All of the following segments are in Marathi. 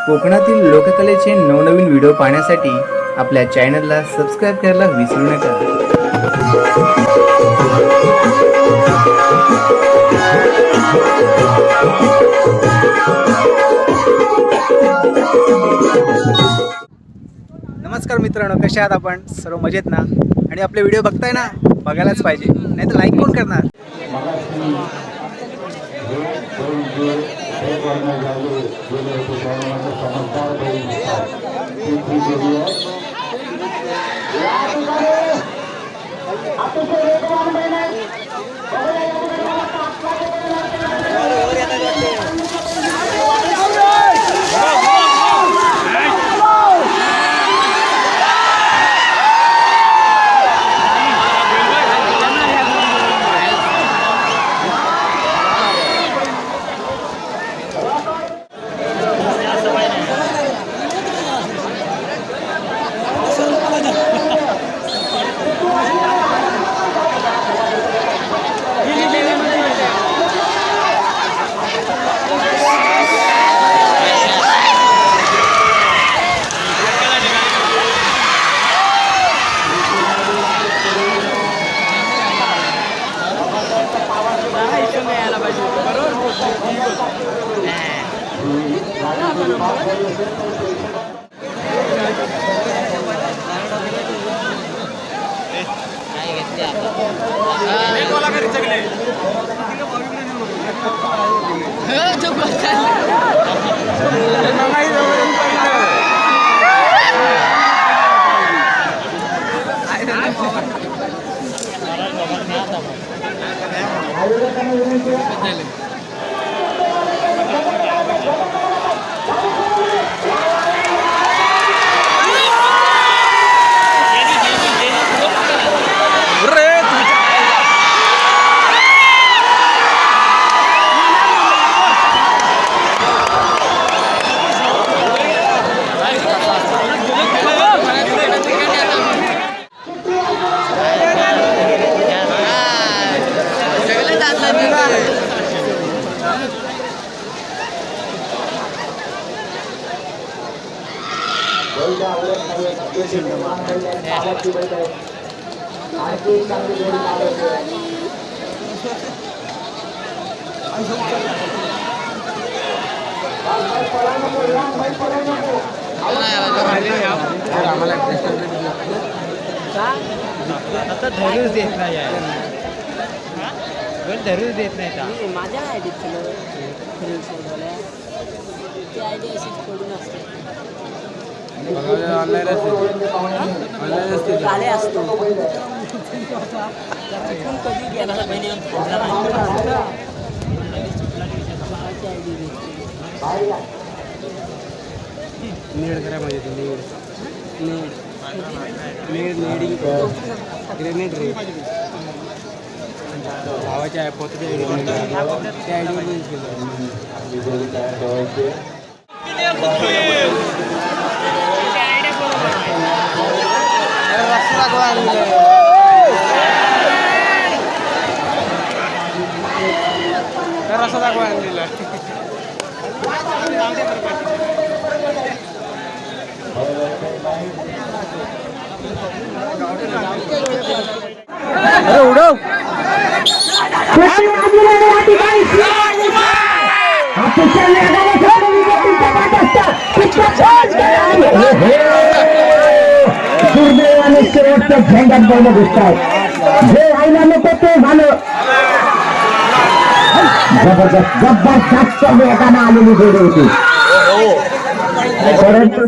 कोकणातील लोककलेचे नवनवीन व्हिडिओ पाहण्यासाठी आपल्या चॅनलला सबस्क्राईब करायला विसरू नका। नमस्कार मित्रांनो, कसे आहात आपण सर्व? मजेत ना? आणि आपले व्हिडिओ बघताय ना? बघायलाच पाहिजे, नाही तर लाईक कोण करणार? आता धरूच देत नाही धरूच देत नाही माझ्या आयडीत ती आयडी अशीच पडून असते, आले असतो कधी गेला नीड करा म्हणजे नीडिंग ग्रेनेड रे भावाच्या ॲप होतं त्या आयडीवर यूज केलं। रस्ता दाखवा आणलेला अरे उडव दुर्दैवाने शेवटच्या झेंड्यात बोलणं घुसतात, जे व्हायला नको ते झालं। जबरदस्त वेगानं आलेली जोडी होती, परंतु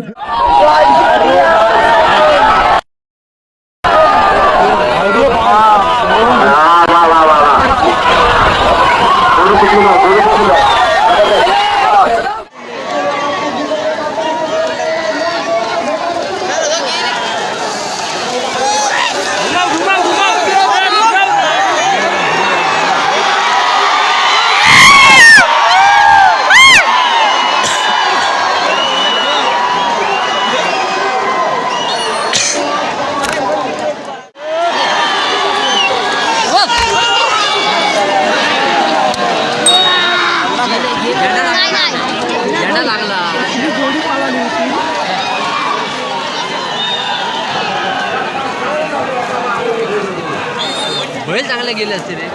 गेले असते रे.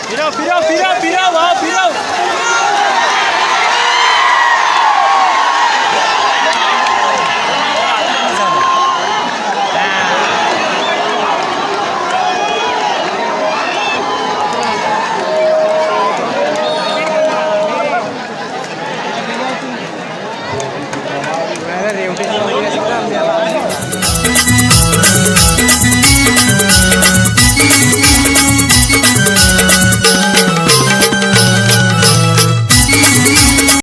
फिरव फिरव फिरव फिरव भाऊ फिरव